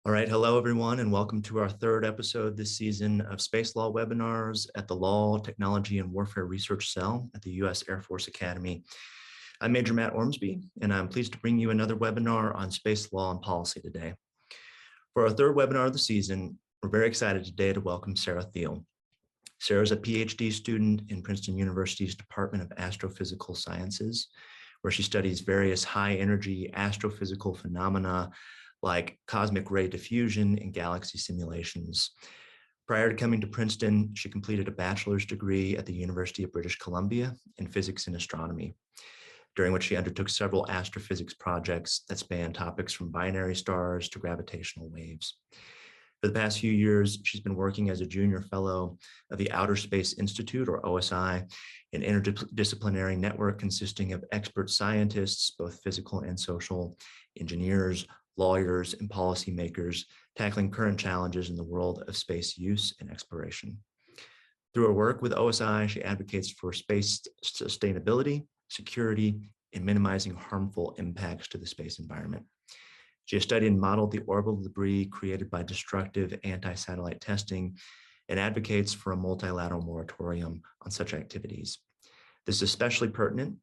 All right, hello everyone, and welcome to our third episode this season of Space Law webinars at the Law, Technology, and Warfare Research Cell at the U.S. Air Force Academy. I'm Major Matt Ormsbee, and I'm pleased to bring you another webinar on space law and policy today. For our third webinar of the season, we're very excited today to welcome Sarah Thiele. Sarah is a PhD student in Princeton University's Department of Astrophysical Sciences, where she studies various high-energy astrophysical phenomena like cosmic ray diffusion and galaxy simulations. Prior to coming to Princeton, she completed a bachelor's degree at the University of British Columbia in physics and astronomy, during which she undertook several astrophysics projects that span topics from binary stars to gravitational waves. For the past few years, she's been working as a junior fellow of the Outer Space Institute, or OSI, an interdisciplinary network consisting of expert scientists, both physical and social, engineers, lawyers, and policymakers tackling current challenges in the world of space use and exploration. Through her work with OSI, she advocates for space sustainability, security, and minimizing harmful impacts to the space environment. She has studied and modeled the orbital debris created by destructive anti-satellite testing and advocates for a multilateral moratorium on such activities. This is especially pertinent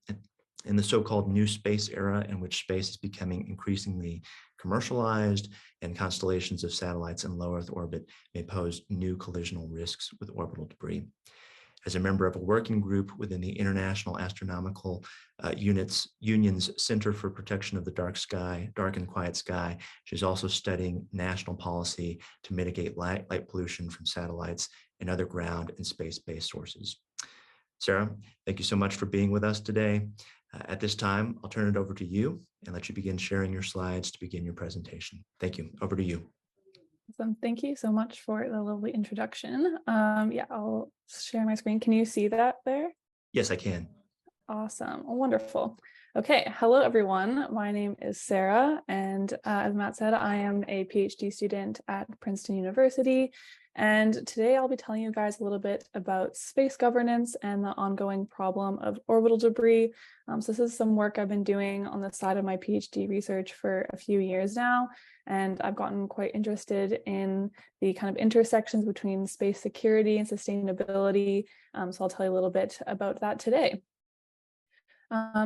in the so-called new space era, in which space is becoming increasingly commercialized and constellations of satellites in low Earth orbit may pose new collisional risks with orbital debris. As a member of a working group within the International Astronomical Union's Center for Protection of the Dark and Quiet Sky, she's also studying national policy to mitigate light pollution from satellites and other ground and space-based sources. Sarah, thank you so much for being with us today. At this time, I'll turn it over to you and let you begin sharing your slides to begin your presentation. Thank you. Over to you. Awesome. Thank you so much for the lovely introduction. Yeah, I'll share my screen. Can you see that there? Yes, I can. Awesome. Wonderful. Okay. Hello, everyone. My name is Sarah, and as Matt said, I am a PhD student at Princeton University. And today I'll be telling you guys a little bit about space governance and the ongoing problem of orbital debris. So this is some work I've been doing on the side of my PhD research for a few years now, and I've gotten quite interested in the kind of intersections between space security and sustainability. So I'll tell you a little bit about that today.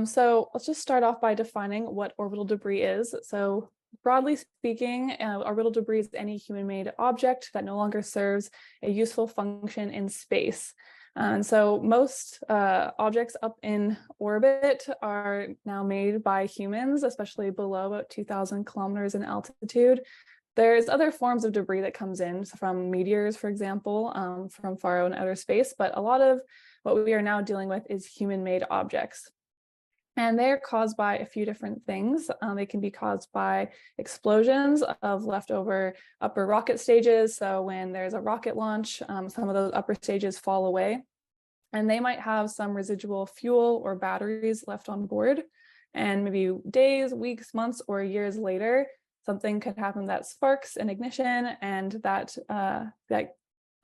So let's just start off by defining what orbital debris is. So broadly speaking, orbital debris is any human-made object that no longer serves a useful function in space. And so most objects up in orbit are now made by humans, especially below about 2,000 kilometers in altitude. There's other forms of debris that comes in from meteors, for example, from far out in outer space, but a lot of what we are now dealing with is human-made objects. And they're caused by a few different things. They can be caused by explosions of leftover upper rocket stages. So when there's a rocket launch, some of those upper stages fall away, and they might have some residual fuel or batteries left on board. And maybe days, weeks, months, or years later, something could happen that sparks an ignition, and that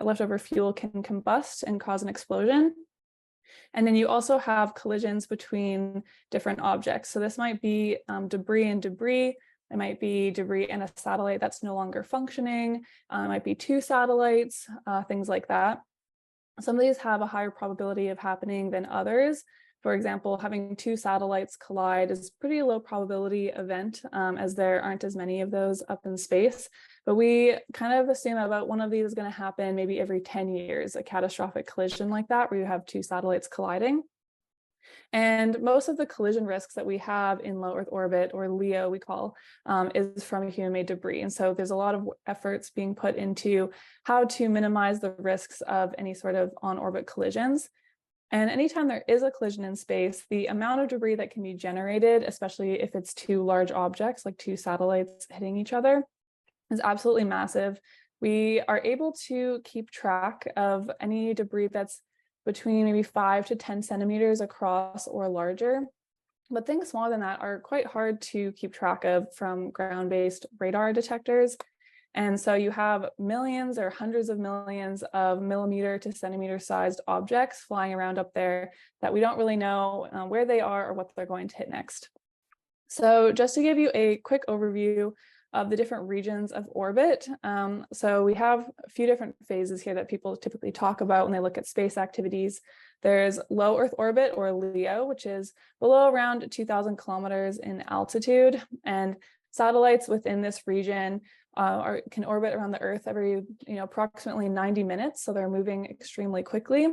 leftover fuel can combust and cause an explosion. And then you also have collisions between different objects. So this might be debris and debris. It might be debris and a satellite that's no longer functioning. It might be two satellites, things like that. Some of these have a higher probability of happening than others. For example, having two satellites collide is a pretty low probability event, as there aren't as many of those up in space. But we kind of assume about one of these is going to happen maybe every 10 years, a catastrophic collision like that, where you have two satellites colliding. And most of the collision risks that we have in low Earth orbit, or LEO we call, is from human-made debris. And so there's a lot of efforts being put into how to minimize the risks of any sort of on-orbit collisions. And anytime there is a collision in space, the amount of debris that can be generated, especially if it's two large objects, like two satellites hitting each other, is absolutely massive. We are able to keep track of any debris that's between maybe 5 to 10 centimeters across or larger. But things smaller than that are quite hard to keep track of from ground-based radar detectors. And so you have millions or hundreds of millions of millimeter to centimeter sized objects flying around up there that we don't really know where they are or what they're going to hit next. So just to give you a quick overview of the different regions of orbit. So we have a few different phases here that people typically talk about when they look at space activities. There's low Earth orbit, or LEO, which is below around 2,000 kilometers in altitude. And satellites within this region can orbit around the Earth every, approximately 90 minutes. So they're moving extremely quickly.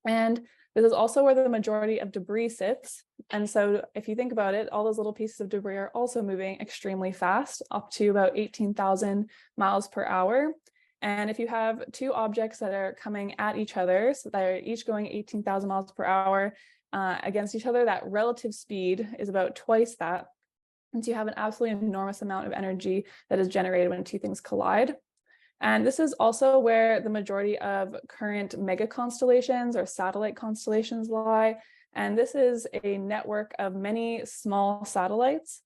And this is also where the majority of debris sits. And so if you think about it, all those little pieces of debris are also moving extremely fast, up to about 18,000 miles per hour. And if you have two objects that are coming at each other, so they're each going 18,000 miles per hour against each other, that relative speed is about twice that. And so you have an absolutely enormous amount of energy that is generated when two things collide. And this is also where the majority of current mega constellations or satellite constellations lie. And this is a network of many small satellites.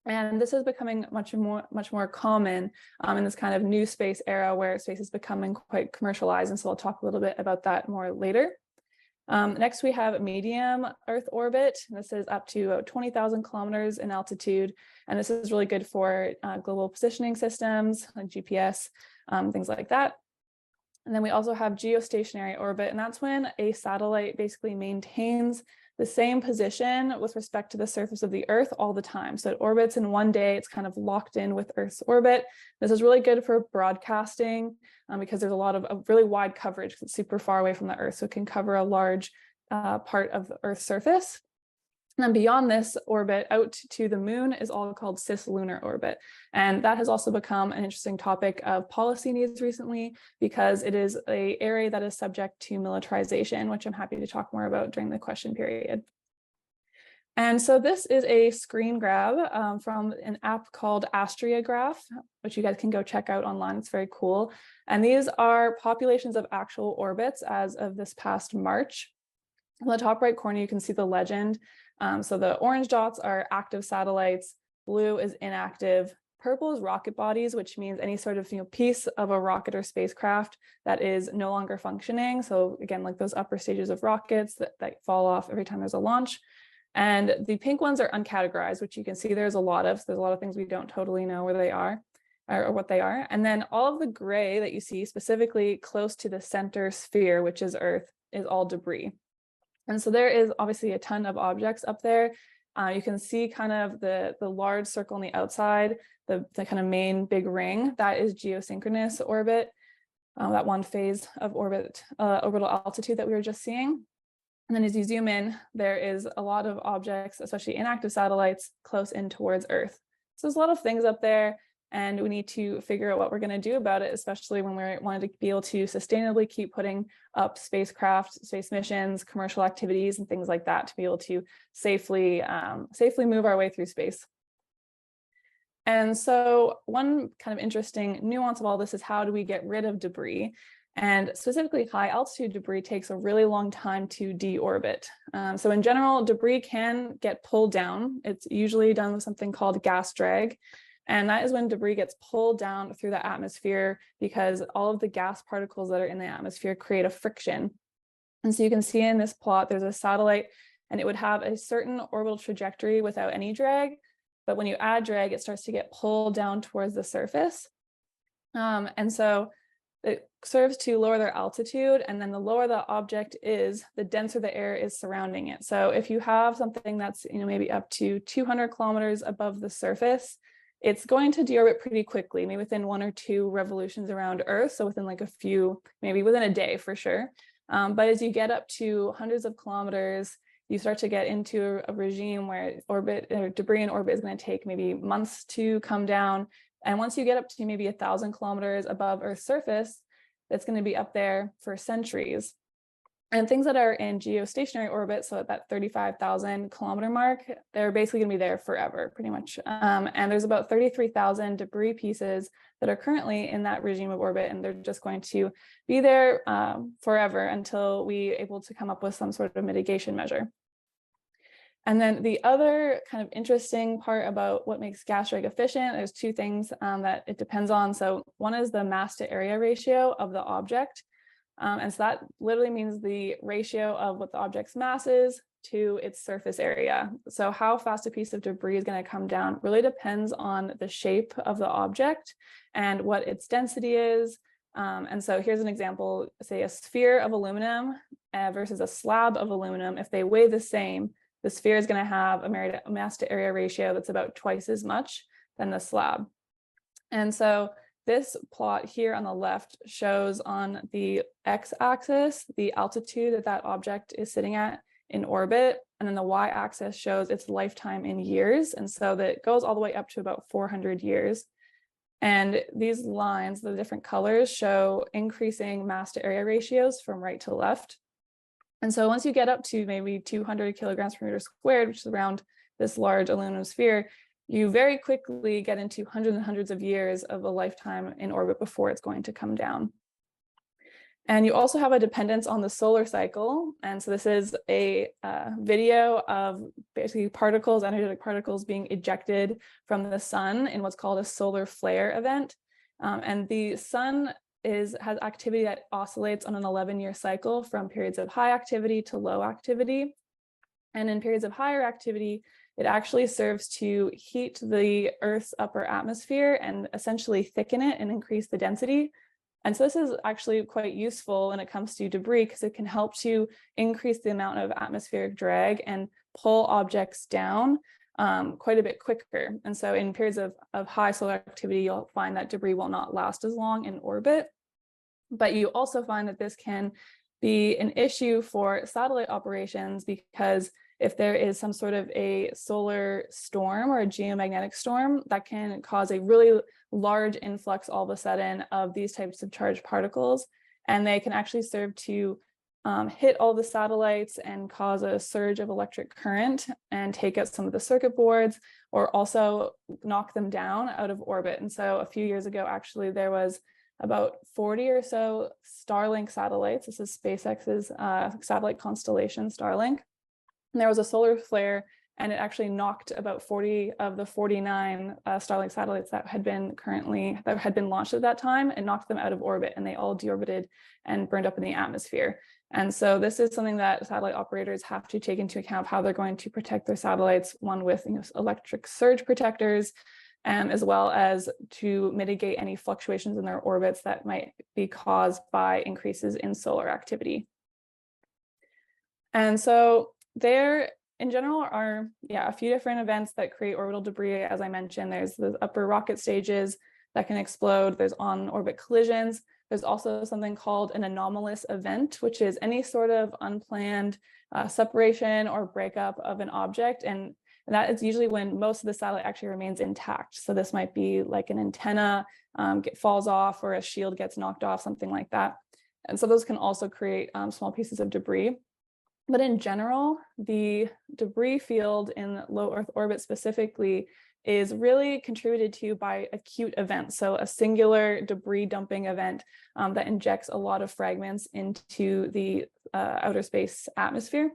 And this is becoming much more common in this kind of new space era where space is becoming quite commercialized. And so I'll talk a little bit about that more later. Next, we have medium Earth orbit. This is up to 20,000 kilometers in altitude. And this is really good for global positioning systems like GPS, things like that. And then we also have geostationary orbit, and that's when a satellite basically maintains the same position with respect to the surface of the Earth all the time. So it orbits in one day, it's kind of locked in with Earth's orbit. This is really good for broadcasting because there's a lot of really wide coverage because it's super far away from the Earth. So it can cover a large part of the Earth's surface. And then beyond this orbit out to the moon is all called cislunar orbit. And that has also become an interesting topic of policy needs recently because it is an area that is subject to militarization, which I'm happy to talk more about during the question period. And so this is a screen grab from an app called Astriograph, which you guys can go check out online. It's very cool. And these are populations of actual orbits as of this past March. On the top right corner, you can see the legend. So the orange dots are active satellites, blue is inactive, purple is rocket bodies, which means any sort of piece of a rocket or spacecraft that is no longer functioning. So again, like those upper stages of rockets that fall off every time there's a launch. And the pink ones are uncategorized, which you can see there's a lot of. So there's a lot of things we don't totally know where they are or what they are. And then all of the gray that you see specifically close to the center sphere, which is Earth, is all debris. And so there is obviously a ton of objects up there. You can see kind of the large circle on the outside, the kind of main big ring, that is geosynchronous orbit, that one phase of orbit, orbital altitude that we were just seeing. And then as you zoom in, there is a lot of objects, especially inactive satellites, close in towards Earth. So there's a lot of things up there. And we need to figure out what we're going to do about it, especially when we wanted to be able to sustainably keep putting up spacecraft, space missions, commercial activities, and things like that to be able to safely move our way through space. And so one kind of interesting nuance of all this is how do we get rid of debris? And specifically high altitude debris takes a really long time to deorbit. So in general, debris can get pulled down. It's usually done with something called gas drag. And that is when debris gets pulled down through the atmosphere because all of the gas particles that are in the atmosphere create a friction. And so you can see in this plot, there's a satellite and it would have a certain orbital trajectory without any drag. But when you add drag, it starts to get pulled down towards the surface. And so it serves to lower their altitude. And then the lower the object is, the denser the air is surrounding it. So if you have something that's maybe up to 200 kilometers above the surface, it's going to deorbit pretty quickly, maybe within 1 or 2 revolutions around Earth. So within like a few, maybe within a day for sure. But as you get up to hundreds of kilometers, you start to get into a regime where debris in orbit is going to take maybe months to come down. And once you get up to maybe 1,000 kilometers above Earth's surface, it's going to be up there for centuries. And things that are in geostationary orbit, so at that 35,000 kilometer mark, they're basically going to be there forever, pretty much. And there's about 33,000 debris pieces that are currently in that regime of orbit, and they're just going to be there forever until we're able to come up with some sort of mitigation measure. And then the other kind of interesting part about what makes gas drag efficient, there's 2 things that it depends on. So one is the mass to area ratio of the object. And so that literally means the ratio of what the object's mass is to its surface area. So how fast a piece of debris is going to come down really depends on the shape of the object and what its density is. And so here's an example, say a sphere of aluminum versus a slab of aluminum. If they weigh the same, the sphere is going to have a mass to area ratio that's about twice as much than the slab. And so this plot here on the left shows on the x-axis the altitude that that object is sitting at in orbit, and then the y-axis shows its lifetime in years, and so that goes all the way up to about 400 years. And these lines, the different colors, show increasing mass to area ratios from right to left. And so once you get up to maybe 200 kilograms per meter squared, which is around this large aluminum sphere, you very quickly get into hundreds and hundreds of years of a lifetime in orbit before it's going to come down. And you also have a dependence on the solar cycle. And so this is a video of basically particles, energetic particles being ejected from the sun in what's called a solar flare event. And the sun has activity that oscillates on an 11-year cycle from periods of high activity to low activity. And in periods of higher activity, it actually serves to heat the Earth's upper atmosphere and essentially thicken it and increase the density. And so this is actually quite useful when it comes to debris because it can help to increase the amount of atmospheric drag and pull objects down quite a bit quicker. And so in periods of high solar activity, you'll find that debris will not last as long in orbit. But you also find that this can be an issue for satellite operations because if there is some sort of a solar storm or a geomagnetic storm, that can cause a really large influx all of a sudden of these types of charged particles. And they can actually serve to hit all the satellites and cause a surge of electric current and take out some of the circuit boards, or also knock them down out of orbit. And so a few years ago, actually, there was about 40 or so Starlink satellites. This is SpaceX's satellite constellation, Starlink. And there was a solar flare, and it actually knocked about 40 of the 49 Starlink satellites that had been launched at that time, and knocked them out of orbit, and they all deorbited and burned up in the atmosphere. And so this is something that satellite operators have to take into account how they're going to protect their satellites, one with electric surge protectors, as well as to mitigate any fluctuations in their orbits that might be caused by increases in solar activity. And so there, in general, are a few different events that create orbital debris. As I mentioned, there's the upper rocket stages that can explode. There's on-orbit collisions. There's also something called an anomalous event, which is any sort of unplanned separation or breakup of an object. And that is usually when most of the satellite actually remains intact. So this might be like an antenna falls off, or a shield gets knocked off, something like that. And so those can also create small pieces of debris. But in general, the debris field in low Earth orbit specifically is really contributed to by acute events. So a singular debris dumping event that injects a lot of fragments into the outer space atmosphere.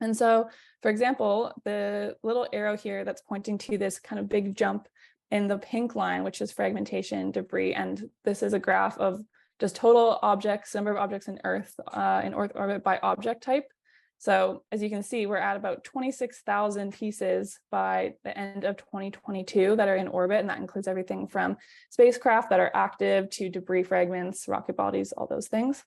And so, for example, the little arrow here that's pointing to this kind of big jump in the pink line, which is fragmentation debris. And this is a graph of just total objects, number of objects in Earth orbit by object type. So as you can see, we're at about 26,000 pieces by the end of 2022 that are in orbit, and that includes everything from spacecraft that are active to debris fragments, rocket bodies, all those things.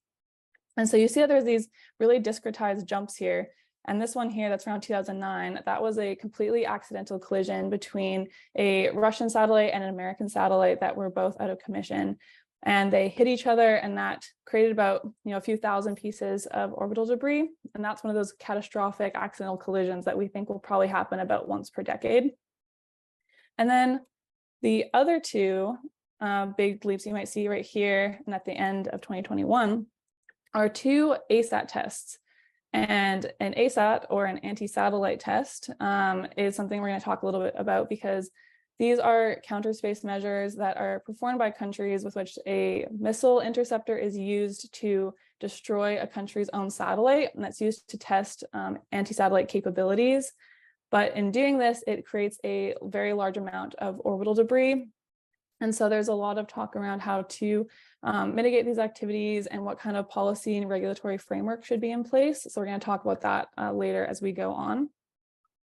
And so you see that there's these really discretized jumps here. And this one here, that's around 2009, that was a completely accidental collision between a Russian satellite and an American satellite that were both out of commission. And they hit each other, and that created about a few thousand pieces of orbital debris. And that's one of those catastrophic accidental collisions that we think will probably happen about once per decade. And then the other two big leaps you might see right here and at the end of 2021 are two ASAT tests. And an ASAT, or an anti-satellite test, is something we're going to talk a little bit about, because these are counter-space measures that are performed by countries with which a missile interceptor is used to destroy a country's own satellite, and that's used to test anti-satellite capabilities. But in doing this, it creates a very large amount of orbital debris. And so there's a lot of talk around how to mitigate these activities and what kind of policy and regulatory framework should be in place. So we're going to talk about that later as we go on.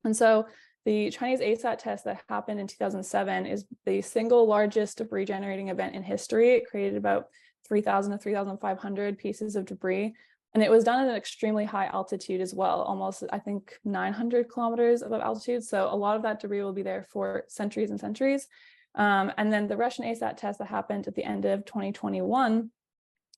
And so the Chinese ASAT test that happened in 2007 is the single largest debris generating event in history. It created about 3,000 to 3,500 pieces of debris. And it was done at an extremely high altitude as well, almost, I think, 900 kilometers above altitude. So a lot of that debris will be there for centuries and centuries. And then the Russian ASAT test that happened at the end of 2021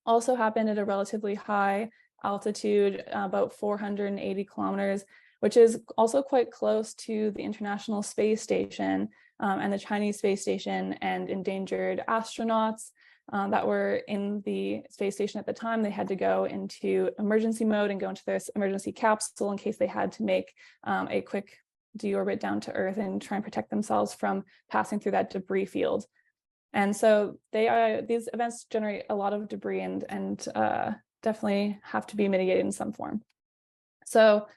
also happened at a relatively high altitude, about 480 kilometers, which is also quite close to the International Space Station and the Chinese space station and endangered astronauts that were in the space station at the time. They had to go into emergency mode and go into their emergency capsule in case they had to make a quick deorbit down to Earth and try and protect themselves from passing through that debris field. And so these events generate a lot of debris and definitely have to be mitigated in some form. So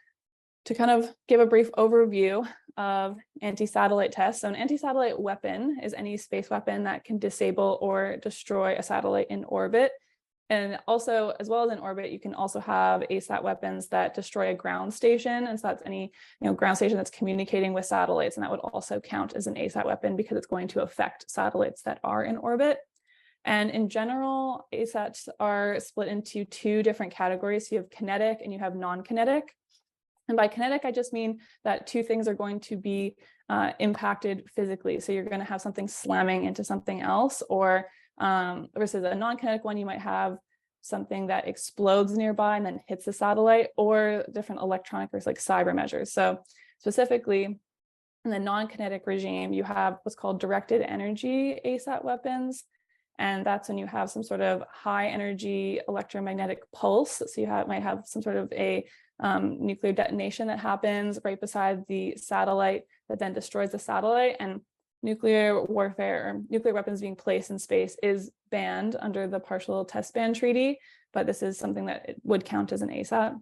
to kind of give a brief overview of anti-satellite tests. So an anti-satellite weapon is any space weapon that can disable or destroy a satellite in orbit. And also, as well as in orbit, you can also have ASAT weapons that destroy a ground station. And so that's any ground station that's communicating with satellites. And that would also count as an ASAT weapon because it's going to affect satellites that are in orbit. And in general, ASATs are split into two different categories. So you have kinetic and you have non-kinetic. And by kinetic, I just mean that two things are going to be impacted physically. So you're going to have something slamming into something else, or versus a non-kinetic one, you might have something that explodes nearby and then hits the satellite, or different electronic or like cyber measures. So specifically, in the non-kinetic regime, you have what's called directed energy ASAT weapons. And that's when you have some sort of high energy electromagnetic pulse. So you might have some sort of a nuclear detonation that happens right beside the satellite that then destroys the satellite. And nuclear warfare or nuclear weapons being placed in space is banned under the Partial Test Ban Treaty, but this is something that would count as an ASAT.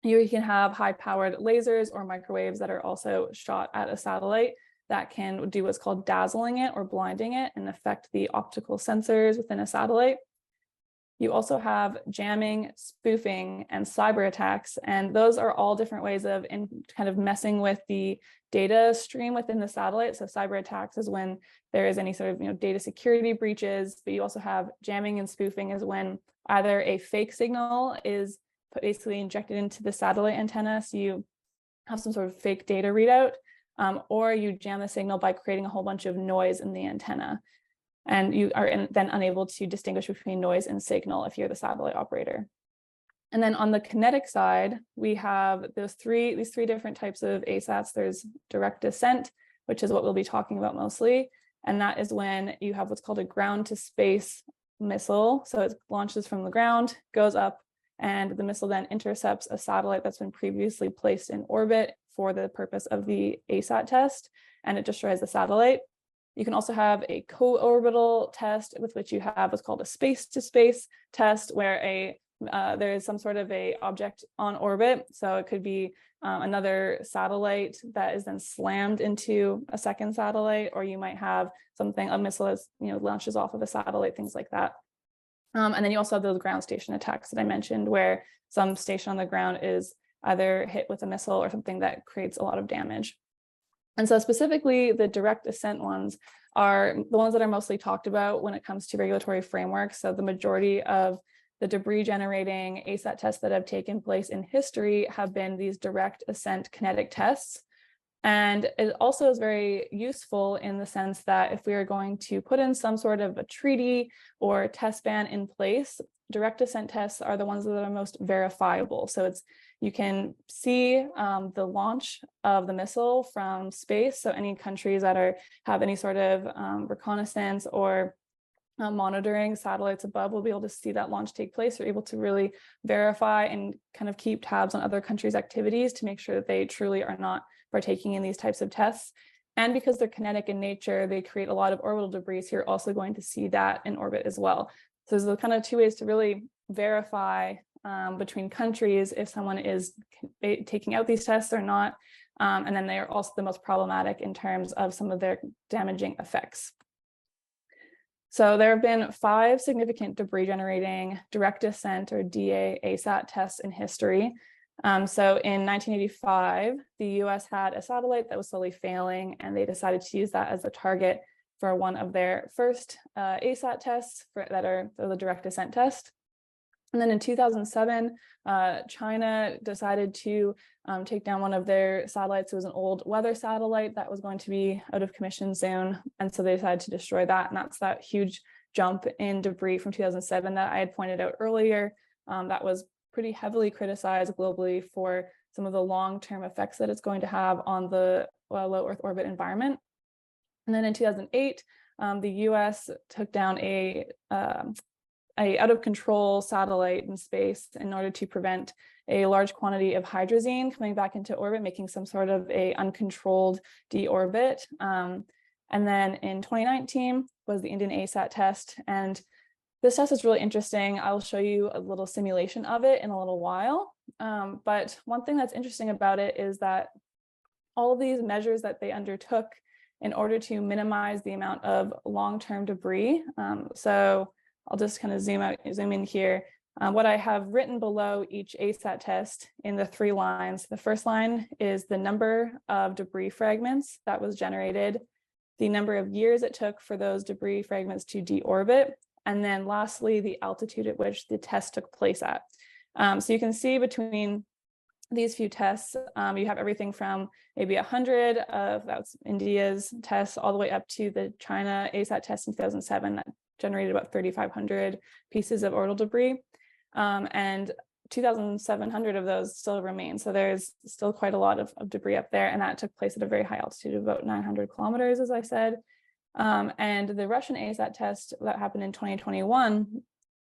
You can have high-powered lasers or microwaves that are also shot at a satellite that can do what's called dazzling it or blinding it and affect the optical sensors within a satellite. You also have jamming, spoofing, and cyber attacks, and those are all different ways of kind of messing with the data stream within the satellite. So cyber attacks is when there is any sort of data security breaches, but you also have jamming and spoofing is when either a fake signal is basically injected into the satellite antenna, so you have some sort of fake data readout, or you jam the signal by creating a whole bunch of noise in the antenna. And you are then unable to distinguish between noise and signal if you're the satellite operator. And then on the kinetic side, we have these three different types of ASATs. There's direct descent, which is what we'll be talking about mostly. And that is when you have what's called a ground to space missile. So it launches from the ground, goes up, and the missile then intercepts a satellite that's been previously placed in orbit for the purpose of the ASAT test, and it destroys the satellite. You can also have a co-orbital test with which you have what's called a space-to-space test, where there is some sort of a object on orbit. So it could be another satellite that is then slammed into a second satellite, or you might have a missile that launches off of a satellite, things like that. And then you also have those ground station attacks that I mentioned, where some station on the ground is either hit with a missile or something that creates a lot of damage. And so specifically, the direct ascent ones are the ones that are mostly talked about when it comes to regulatory frameworks. So the majority of the debris generating ASAT tests that have taken place in history have been these direct ascent kinetic tests. And it also is very useful in the sense that if we are going to put in some sort of a treaty or test ban in place, direct ascent tests are the ones that are most verifiable. So you can see the launch of the missile from space. So any countries that have any sort of reconnaissance or monitoring satellites above will be able to see that launch take place. They're able to really verify and kind of keep tabs on other countries' activities to make sure that they truly are not partaking in these types of tests. And because they're kinetic in nature, they create a lot of orbital debris. So you're also going to see that in orbit as well. So there's the kind of two ways to really verify between countries if someone is taking out these tests or not. And then they are also the most problematic in terms of some of their damaging effects. So there have been 5 significant debris generating direct descent or DA ASAT tests in history. So in 1985, the US had a satellite that was slowly failing, and they decided to use that as a target for one of their first ASAT tests that are the direct descent test. And then in 2007, China decided to take down one of their satellites. It was an old weather satellite that was going to be out of commission soon. And so they decided to destroy that. And that's that huge jump in debris from 2007 that I had pointed out earlier. That was pretty heavily criticized globally for some of the long-term effects that it's going to have on the low Earth orbit environment. And then in 2008, the US took down a out of control satellite in space in order to prevent a large quantity of hydrazine coming back into orbit, making some sort of a uncontrolled deorbit. And then in 2019 was the Indian ASAT test. And this test is really interesting. I'll show you a little simulation of it in a little while. But one thing that's interesting about it is that all of these measures that they undertook in order to minimize the amount of long-term debris. So I'll just kind of zoom in here. What I have written below each ASAT test in the 3 lines. The first line is the number of debris fragments that was generated, the number of years it took for those debris fragments to deorbit, and then lastly, the altitude at which the test took place at. So you can see between these few tests, you have everything from maybe 100 of that's India's tests all the way up to the China ASAT test in 2007 that generated about 3,500 pieces of orbital debris, and 2,700 of those still remain. So there's still quite a lot of debris up there, and that took place at a very high altitude of about 900 kilometers, as I said. And the Russian ASAT test that happened in 2021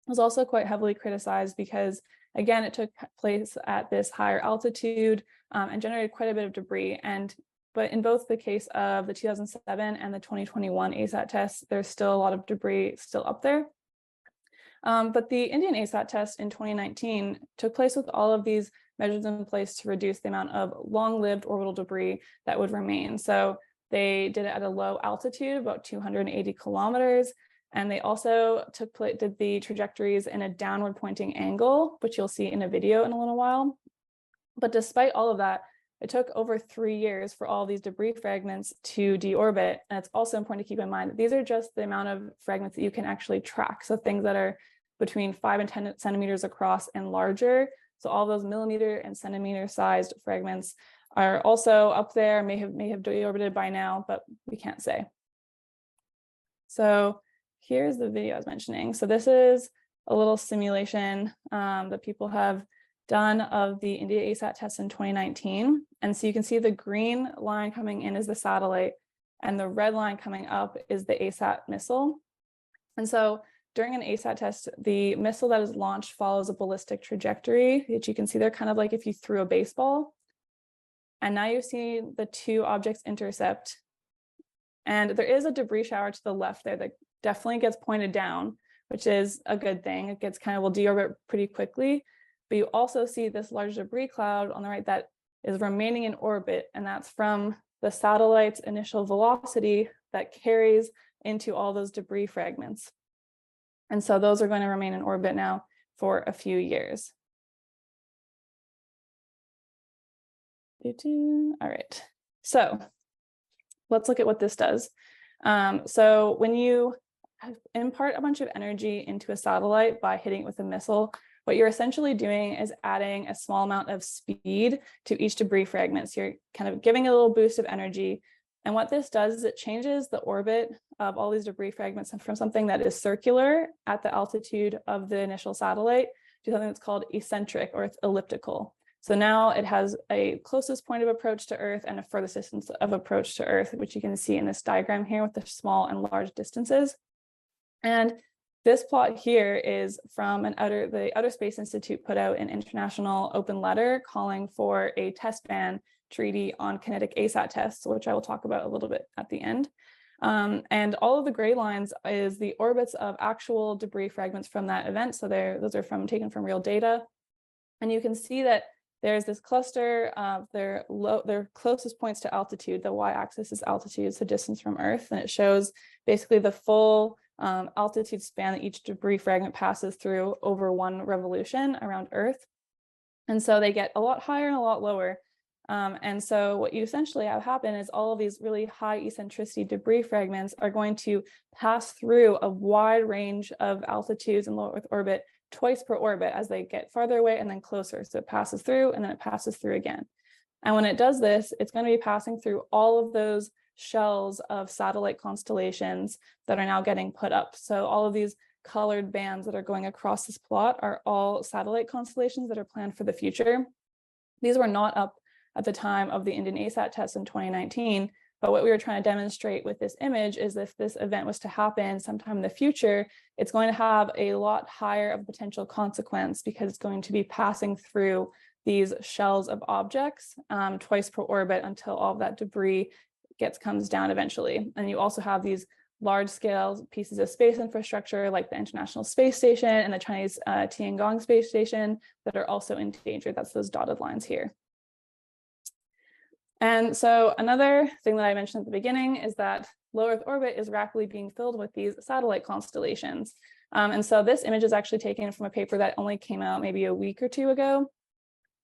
was also quite heavily criticized because, again, it took place at this higher altitude and generated quite a bit of debris. But in both the case of the 2007 and the 2021 ASAT tests, there's still a lot of debris still up there. But the Indian ASAT test in 2019 took place with all of these measures in place to reduce the amount of long-lived orbital debris that would remain. So they did it at a low altitude, about 280 kilometers. And they also did the trajectories in a downward pointing angle, which you'll see in a video in a little while. But despite all of that, it took over 3 years for all these debris fragments to deorbit. And it's also important to keep in mind that these are just the amount of fragments that you can actually track. So things that are between 5 and 10 centimeters across and larger. So all those millimeter and centimeter sized fragments are also up there, may have deorbited by now, but we can't say. So here's the video I was mentioning. So this is a little simulation that people have done of the India ASAT test in 2019. And so you can see the green line coming in is the satellite, and the red line coming up is the ASAT missile. And so during an ASAT test, the missile that is launched follows a ballistic trajectory, which you can see there, kind of like if you threw a baseball. And now you see the 2 objects intercept. And there is a debris shower to the left there that definitely gets pointed down, which is a good thing. It gets will deorbit pretty quickly. But you also see this large debris cloud on the right that is remaining in orbit, and that's from the satellite's initial velocity that carries into all those debris fragments. And so those are going to remain in orbit now for a few years. All right, so let's look at what this does. So when you impart a bunch of energy into a satellite by hitting it with a missile, what you're essentially doing is adding a small amount of speed to each debris fragment. So you're kind of giving a little boost of energy. And what this does is it changes the orbit of all these debris fragments from something that is circular at the altitude of the initial satellite to something that's called eccentric or elliptical. So now it has a closest point of approach to Earth and a furthest distance of approach to Earth, which you can see in this diagram here with the small and large distances. And this plot here is from the Outer Space Institute put out an international open letter calling for a test ban treaty on kinetic ASAT tests, which I will talk about a little bit at the end. And all of the gray lines is the orbits of actual debris fragments from that event. So those are taken from real data. And you can see that there's this cluster of their closest points to altitude. The y-axis is altitude, so distance from Earth, and it shows basically the full altitude span that each debris fragment passes through over one revolution around Earth. And so they get a lot higher and a lot lower. And so what you essentially have happen is all of these really high eccentricity debris fragments are going to pass through a wide range of altitudes in low Earth orbit twice per orbit as they get farther away and then closer. So it passes through and then it passes through again. And when it does this, it's going to be passing through all of those shells of satellite constellations that are now getting put up. So all of these colored bands that are going across this plot are all satellite constellations that are planned for the future. These were not up at the time of the Indian ASAT test in 2019. But what we were trying to demonstrate with this image is if this event was to happen sometime in the future, it's going to have a lot higher of a potential consequence because it's going to be passing through these shells of objects twice per orbit until all of that debris comes down eventually. And you also have these large scale pieces of space infrastructure like the International Space Station and the Chinese Tiangong Space Station that are also endangered. That's those dotted lines here. And so another thing that I mentioned at the beginning is that low Earth orbit is rapidly being filled with these satellite constellations. And so this image is actually taken from a paper that only came out maybe a week or two ago.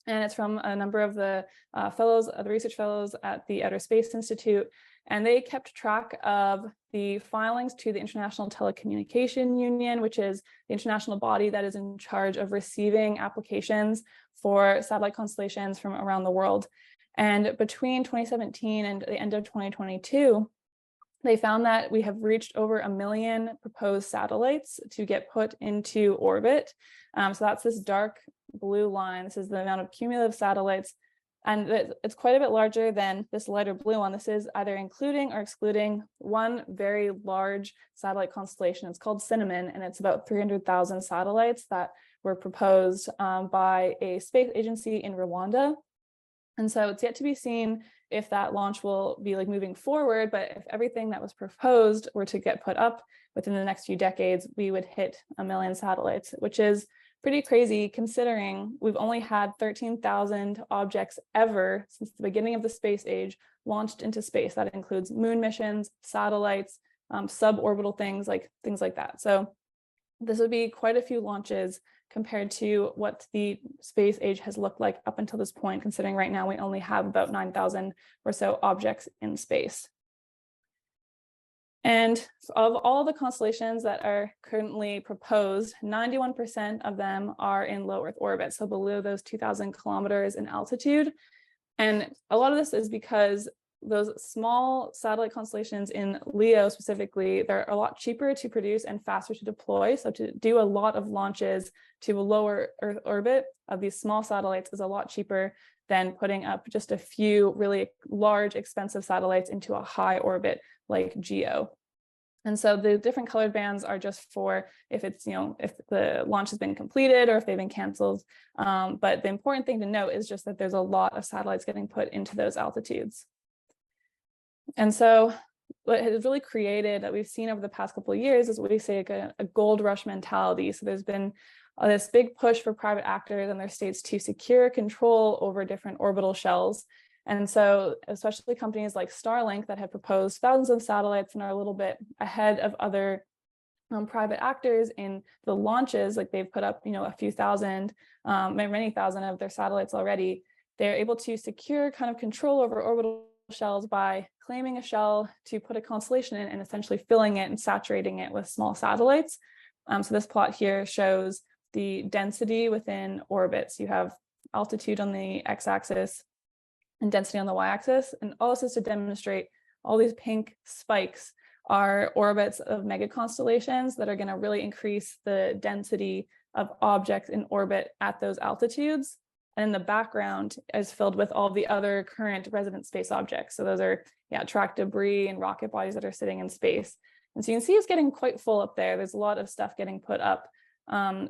And it's from a number of the the research fellows at the Outer Space Institute. And they kept track of the filings to the International Telecommunication Union, which is the international body that is in charge of receiving applications for satellite constellations from around the world. And between 2017 and the end of 2022, they found that we have reached over 1 million proposed satellites to get put into orbit. So that's this dark blue line. This is the amount of cumulative satellites. And it's quite a bit larger than this lighter blue one. This is either including or excluding one very large satellite constellation. It's called Cinnamon, and it's about 300,000 satellites that were proposed by a space agency in Rwanda. And so it's yet to be seen if that launch will be moving forward, but if everything that was proposed were to get put up within the next few decades, we would hit 1 million satellites, which is pretty crazy considering we've only had 13,000 objects ever since the beginning of the space age launched into space. That includes moon missions, satellites, suborbital things like that. So this would be quite a few launches compared to what the space age has looked like up until this point, considering right now we only have about 9,000 or so objects in space. And of all the constellations that are currently proposed, 91% of them are in low Earth orbit, so below those 2,000 kilometers in altitude. And a lot of this is because those small satellite constellations in LEO specifically, they're a lot cheaper to produce and faster to deploy. So to do a lot of launches to a lower Earth orbit of these small satellites is a lot cheaper than putting up just a few really large, expensive satellites into a high orbit like GEO. And so the different colored bands are just for if it's, if the launch has been completed or if they've been canceled. But the important thing to note is just that there's a lot of satellites getting put into those altitudes. And so what has really created that we've seen over the past couple of years is what we say a gold rush mentality. So there's been this big push for private actors and their states to secure control over different orbital shells. And so especially companies like Starlink that have proposed thousands of satellites and are a little bit ahead of other private actors in the launches, like they've put up, a few thousand, many thousand of their satellites already. They're able to secure kind of control over orbital shells by claiming a shell to put a constellation in and essentially filling it and saturating it with small satellites. So this plot here shows the density within orbits. You have altitude on the x-axis and density on the y-axis. And all this is to demonstrate all these pink spikes are orbits of mega constellations that are going to really increase the density of objects in orbit at those altitudes. And in the background is filled with all the other current resident space objects. So those are tracked debris and rocket bodies that are sitting in space. And so you can see it's getting quite full up there. There's a lot of stuff getting put up,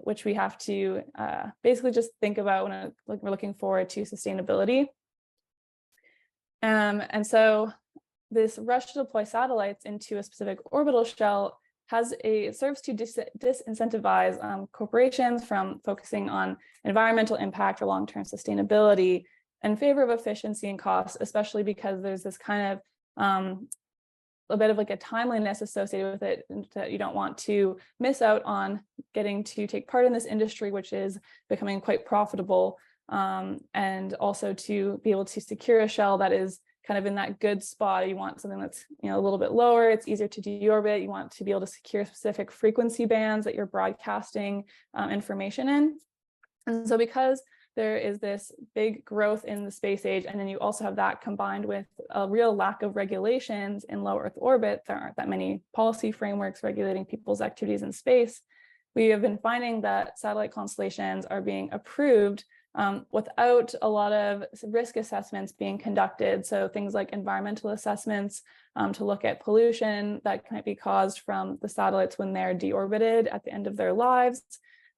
which we have to basically just think about when we're looking forward to sustainability. And so this rush to deploy satellites into a specific orbital shell serves to disincentivize corporations from focusing on environmental impact or long-term sustainability in favor of efficiency and cost, especially because there's this kind of a bit of like a timeliness associated with it, that you don't want to miss out on getting to take part in this industry, which is becoming quite profitable, and also to be able to secure a shell that is kind of in that good spot. You want something that's, you know, a little bit lower, it's easier to deorbit. You want to be able to secure specific frequency bands that you're broadcasting information in. And so because there is this big growth in the space age, and then you also have that combined with a real lack of regulations in low Earth orbit, there aren't that many policy frameworks regulating people's activities in space. We have been finding that satellite constellations are being approved without a lot of risk assessments being conducted. So things like environmental assessments to look at pollution that might be caused from the satellites when they're deorbited at the end of their lives,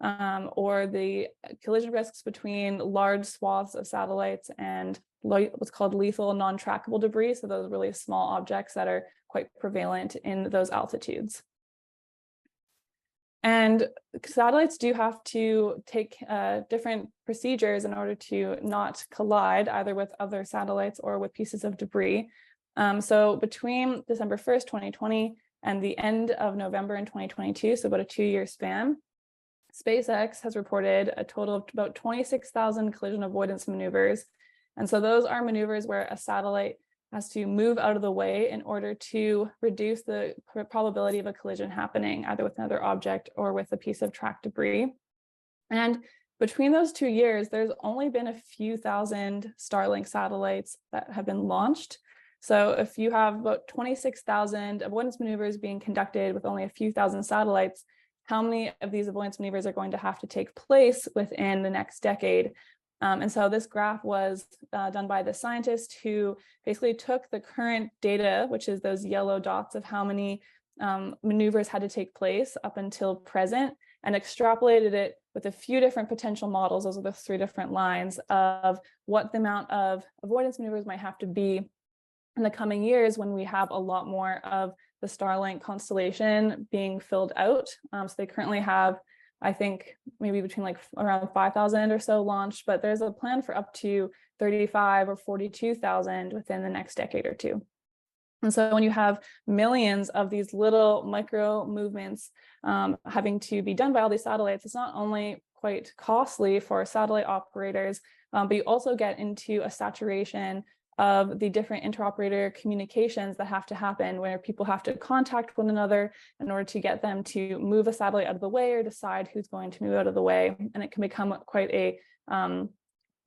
or the collision risks between large swaths of satellites and what's called lethal non-trackable debris. So those really small objects that are quite prevalent in those altitudes. And satellites do have to take different procedures in order to not collide either with other satellites or with pieces of debris. So between December 1st, 2020 and the end of November in 2022, so about a 2-year span, SpaceX has reported a total of about 26,000 collision avoidance maneuvers. And so those are maneuvers where a satellite has to move out of the way in order to reduce the probability of a collision happening either with another object or with a piece of tracked debris. And between those 2 years, there's only been a few thousand Starlink satellites that have been launched. So if you have about 26,000 avoidance maneuvers being conducted with only a few thousand satellites, how many of these avoidance maneuvers are going to have to take place within the next decade? And so this graph was done by the scientist who basically took the current data, which is those yellow dots of how many maneuvers had to take place up until present, and extrapolated it with a few different potential models. Those are the 3 different lines of what the amount of avoidance maneuvers might have to be in the coming years when we have a lot more of the Starlink constellation being filled out. So they currently have, I think, maybe between like around 5,000 or so launched, but there's a plan for up to 35 or 42,000 within the next decade or 2. And so when you have millions of these little micro movements having to be done by all these satellites, it's not only quite costly for satellite operators, but you also get into a saturation of the different interoperator communications that have to happen, where people have to contact one another in order to get them to move a satellite out of the way or decide who's going to move out of the way. And it can become quite a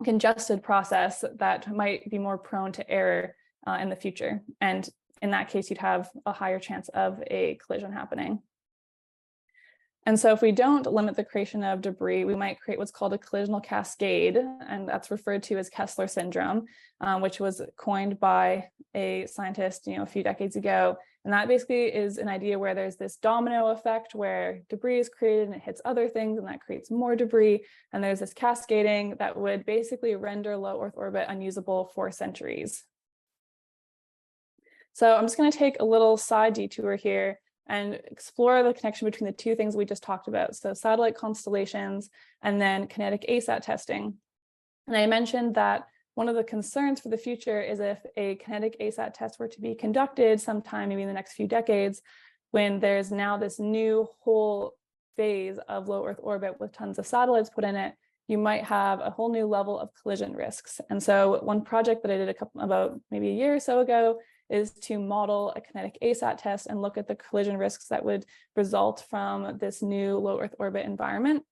congested process that might be more prone to error in the future. And in that case, you'd have a higher chance of a collision happening. And so if we don't limit the creation of debris, we might create what's called a collisional cascade, and that's referred to as Kessler syndrome, which was coined by a scientist, a few decades ago. And that basically is an idea where there's this domino effect where debris is created and it hits other things and that creates more debris. And there's this cascading that would basically render low Earth orbit unusable for centuries. So I'm just going to take a little side detour here and explore the connection between the 2 things we just talked about. So satellite constellations and then kinetic ASAT testing. And I mentioned that one of the concerns for the future is if a kinetic ASAT test were to be conducted sometime, maybe in the next few decades, when there's now this new whole phase of low Earth orbit with tons of satellites put in it, you might have a whole new level of collision risks. And so one project that I did about maybe a year or so ago is to model a kinetic ASAT test and look at the collision risks that would result from this new low Earth orbit environment.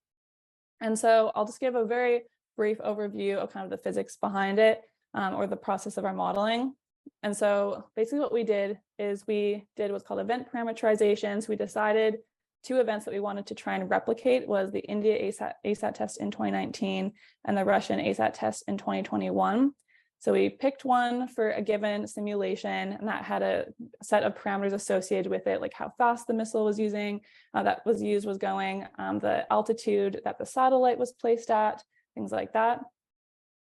And so I'll just give a very brief overview of kind of the physics behind it, or the process of our modeling. And so basically what we did is we did what's called event parameterization. So we decided 2 events that we wanted to try and replicate was the India ASAT test in 2019 and the Russian ASAT test in 2021. So we picked one for a given simulation, and that had a set of parameters associated with it, like how fast the missile was was going, the altitude that the satellite was placed at, things like that.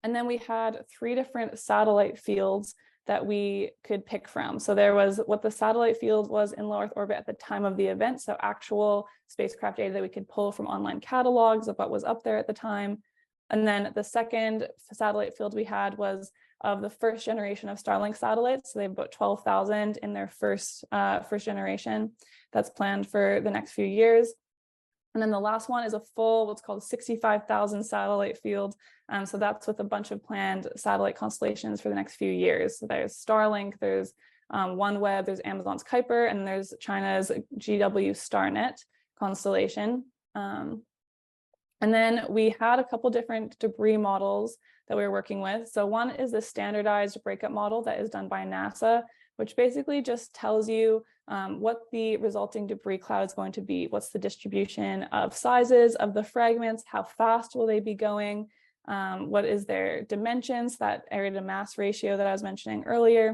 And then we had 3 different satellite fields that we could pick from. So there was what the satellite field was in low Earth orbit at the time of the event, so actual spacecraft data that we could pull from online catalogs of what was up there at the time. And then the second satellite field we had was of the first generation of Starlink satellites. So they have about 12,000 in their first generation that's planned for the next few years. And then the last one is a full, what's called 65,000 satellite field. So that's with a bunch of planned satellite constellations for the next few years. So there's Starlink, there's OneWeb, there's Amazon's Kuiper, and there's China's GW StarNet constellation. And then we had a couple different debris models that we were working with. So one is the standardized breakup model that is done by NASA, which basically just tells you what the resulting debris cloud is going to be. What's the distribution of sizes of the fragments? How fast will they be going? What is their dimensions, that area to mass ratio that I was mentioning earlier?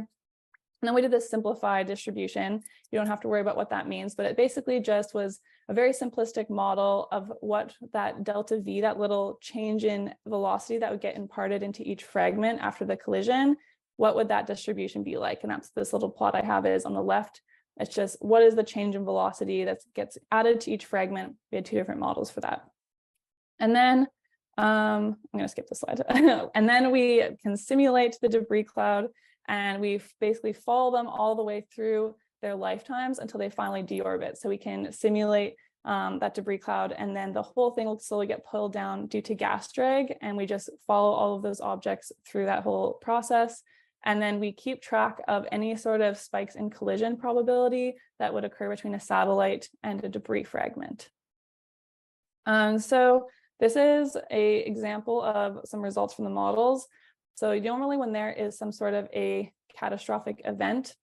And then we did this simplified distribution. You don't have to worry about what that means, but it basically just was a very simplistic model of what that delta V, that little change in velocity that would get imparted into each fragment after the collision, what would that distribution be like? And that's this little plot I have is on the left. It's just what is the change in velocity that gets added to each fragment. We had two different models for that. And then I'm going to skip the slide. And then we can simulate the debris cloud, and we basically follow them all the way through their lifetimes until they finally deorbit. So we can simulate that debris cloud, and then the whole thing will slowly get pulled down due to gas drag. And we just follow all of those objects through that whole process. And then we keep track of any sort of spikes in collision probability that would occur between a satellite and a debris fragment. So this is an example of some results from the models. So normally when there is some sort of a catastrophic event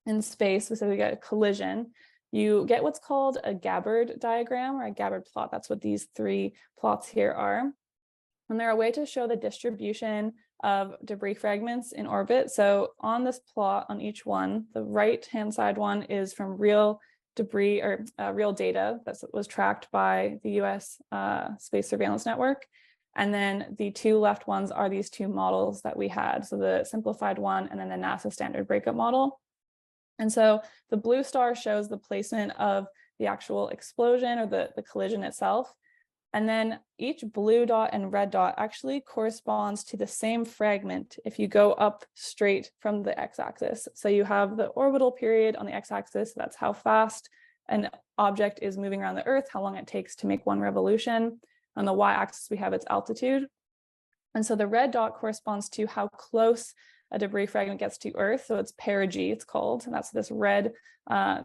in space, so we get a collision, you get what's called a Gabbard diagram or a Gabbard plot. That's what these three plots here are. And they're a way to show the distribution of debris fragments in orbit. So on this plot, on each one, the right-hand side one is from real debris or real data that was tracked by the US Space Surveillance Network. And then the two left ones are these two models that we had. So the simplified one and then the NASA standard breakup model. And so the blue star shows the placement of the actual explosion or the collision itself. And then each blue dot and red dot actually corresponds to the same fragment if you go up straight from the x-axis. So you have the orbital period on the x-axis, that's how fast an object is moving around the Earth, how long it takes to make one revolution. On the y-axis, we have its altitude. And so the red dot corresponds to how close a debris fragment gets to Earth. So it's perigee, it's called. And that's this red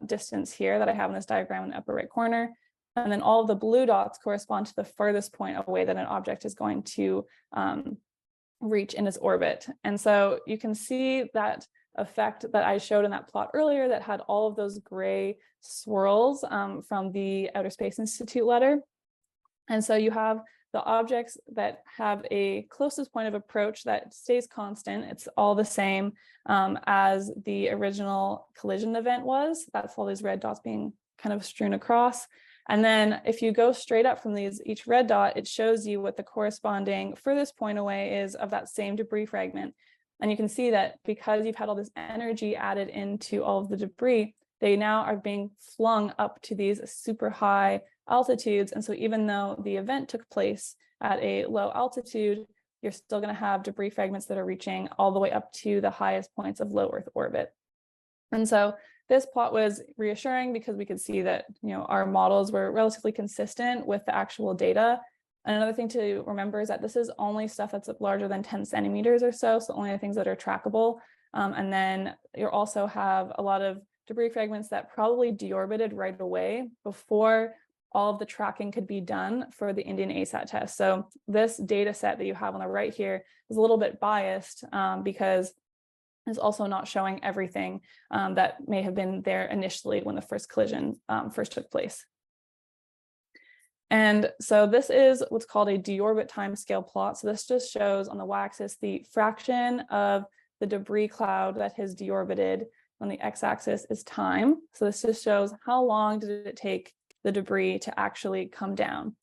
distance here that I have in this diagram in the upper right corner. And then all of the blue dots correspond to the furthest point away that an object is going to reach in its orbit. And so you can see that effect that I showed in that plot earlier that had all of those gray swirls from the Outer Space Institute letter. And so you have the objects that have a closest point of approach that stays constant. It's all the same as the original collision event was. That's all these red dots being kind of strewn across. And then if you go straight up from each red dot, it shows you what the corresponding furthest point away is of that same debris fragment. And you can see that because you've had all this energy added into all of the debris, they now are being flung up to these super high altitudes. And so even though the event took place at a low altitude, you're still going to have debris fragments that are reaching all the way up to the highest points of low Earth orbit. And so this plot was reassuring because we could see that, our models were relatively consistent with the actual data. And another thing to remember is that this is only stuff that's larger than 10 centimeters or so only the things that are trackable. And then you also have a lot of debris fragments that probably deorbited right away before all of the tracking could be done for the Indian ASAT test. So this data set that you have on the right here is a little bit biased because it's also not showing everything that may have been there initially when the first collision first took place. And so this is what's called a deorbit timescale plot. So this just shows on the y-axis the fraction of the debris cloud that has deorbited. On the x-axis is time. So this just shows how long did it take the debris to actually come down.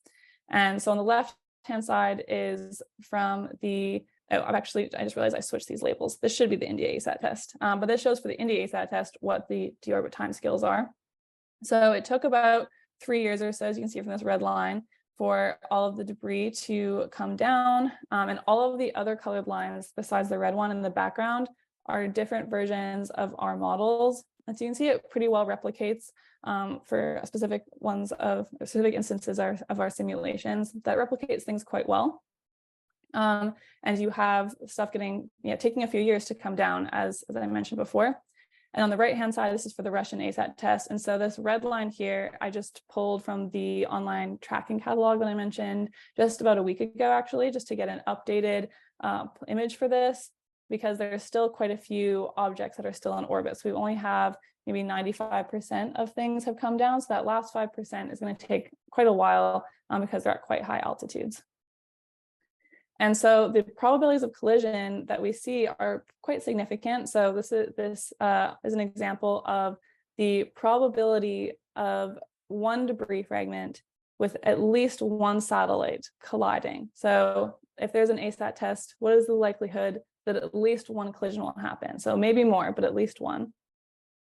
And so on the left-hand side is from the, I just realized I switched these labels. This should be the India ASAT test, but this shows for the India ASAT test what the deorbit timescales are. So it took about 3 years or so, as you can see from this red line, for all of the debris to come down. And all of the other colored lines besides the red one in the background are different versions of our models. As you can see, it pretty well replicates for specific instances of our simulations. That replicates things quite well. And you have stuff taking a few years to come down, as I mentioned before. And on the right-hand side, this is for the Russian ASAT test. And so this red line here, I just pulled from the online tracking catalog that I mentioned just about a week ago, actually, just to get an updated image for this, because there's still quite a few objects that are still in orbit. So we only have maybe 95% of things have come down. So that last 5% is going to take quite a while because they're at quite high altitudes. And so the probabilities of collision that we see are quite significant. So this is an example of the probability of one debris fragment with at least one satellite colliding. So if there's an ASAT test, what is the likelihood that at least one collision will happen? So maybe more, but at least one.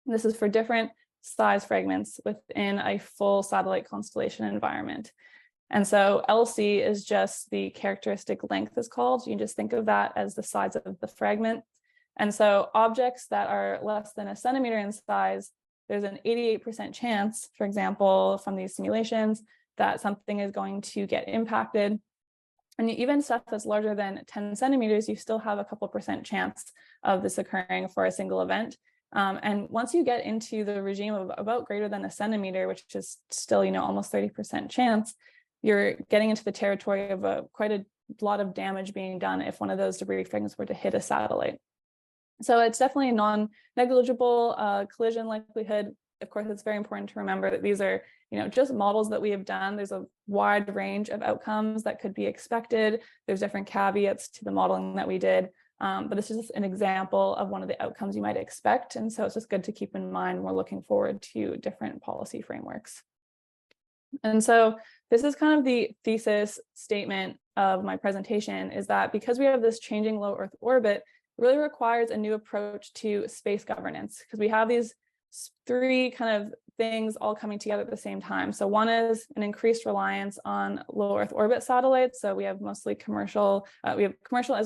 And this is for different size fragments within a full satellite constellation environment. And so LC is just the characteristic length is called. You can just think of that as the size of the fragment. And so objects that are less than a centimeter in size, there's an 88% chance, for example, from these simulations, that something is going to get impacted. And even stuff that's larger than 10 centimeters, you still have a couple percent chance of this occurring for a single event. And once you get into the regime of about greater than a centimeter, which is still, almost 30% chance, you're getting into the territory of quite a lot of damage being done if one of those debris fragments were to hit a satellite. So it's definitely a non-negligible collision likelihood. Of course, it's very important to remember that these are, just models that we have done. There's a wide range of outcomes that could be expected. There's different caveats to the modeling that we did. But this is just an example of one of the outcomes you might expect. And so it's just good to keep in mind when we're looking forward to different policy frameworks. And so this is kind of the thesis statement of my presentation, is that because we have this changing low Earth orbit, it really requires a new approach to space governance, because we have these three kind of things all coming together at the same time. So one is an increased reliance on low Earth orbit satellites. So we have mostly commercial, as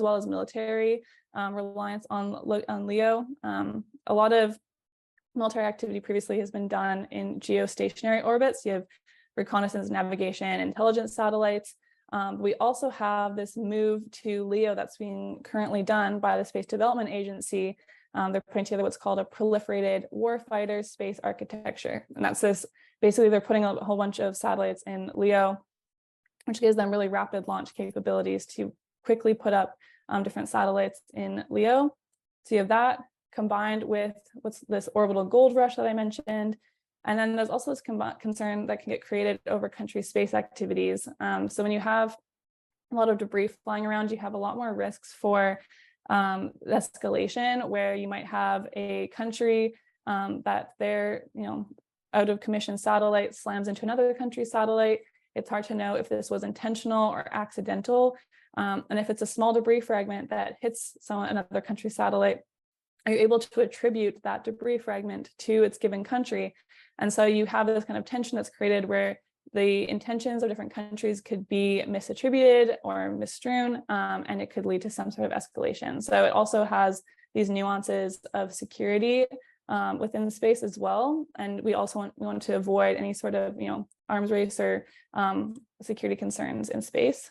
well as military reliance on LEO. A lot of military activity previously has been done in geostationary orbits. You have reconnaissance, navigation, intelligence satellites. We also have this move to LEO that's being currently done by the Space Development Agency. They're putting together what's called a proliferated warfighter space architecture. And that's this, basically they're putting a whole bunch of satellites in LEO, which gives them really rapid launch capabilities to quickly put up different satellites in LEO. So you have that combined with what's this orbital gold rush that I mentioned. And then there's also this concern that can get created over country space activities. So when you have a lot of debris flying around, you have a lot more risks for escalation, where you might have a country that their out of commission satellite slams into another country's satellite. It's hard to know if this was intentional or accidental. And if it's a small debris fragment that hits another country's satellite, are you able to attribute that debris fragment to its given country? And so you have this kind of tension that's created where the intentions of different countries could be misattributed or misstrewn, and it could lead to some sort of escalation. So it also has these nuances of security within the space as well. And we also want to avoid any sort of arms race or security concerns in space.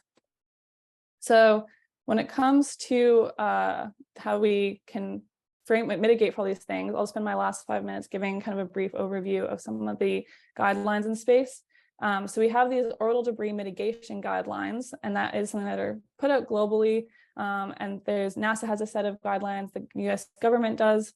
So when it comes to how we can mitigate for all these things, I'll spend my last 5 minutes giving kind of a brief overview of some of the guidelines in space. So we have these orbital debris mitigation guidelines, and that is something that are put out globally. And NASA has a set of guidelines, the US government does.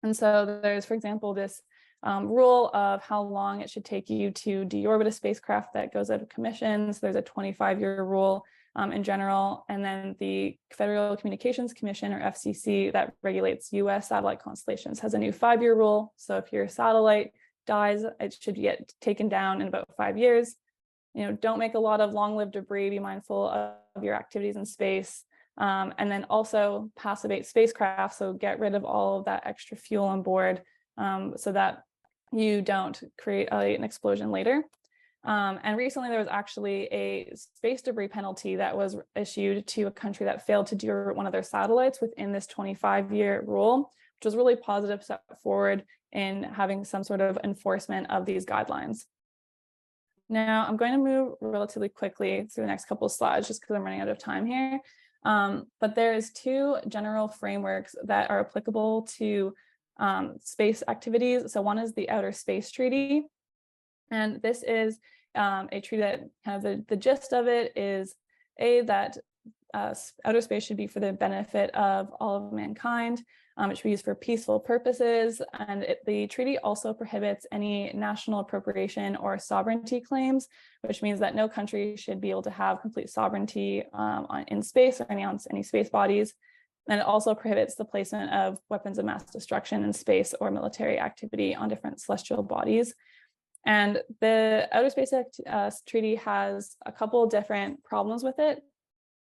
And so there's, for example, this rule of how long it should take you to deorbit a spacecraft that goes out of commission. So there's a 25-year rule in general. And then the Federal Communications Commission, or FCC, that regulates US satellite constellations, has a new 5-year rule. So if your satellite dies, it should get taken down in about 5 years. Don't make a lot of long-lived debris. Be mindful of your activities in space. And then also passivate spacecraft. So get rid of all of that extra fuel on board so that you don't create an explosion later. And recently there was actually a space debris penalty that was issued to a country that failed to deorbit one of their satellites within this 25-year rule, which was a really positive step forward in having some sort of enforcement of these guidelines. Now, I'm going to move relatively quickly through the next couple of slides just because I'm running out of time here. But there's two general frameworks that are applicable to space activities. So one is the Outer Space Treaty. And this is a treaty that kind of the gist of it is that outer space should be for the benefit of all of mankind. It should be used for peaceful purposes. And the treaty also prohibits any national appropriation or sovereignty claims, which means that no country should be able to have complete sovereignty in space or any space bodies. And it also prohibits the placement of weapons of mass destruction in space or military activity on different celestial bodies. And the Outer Space Treaty has a couple different problems with it,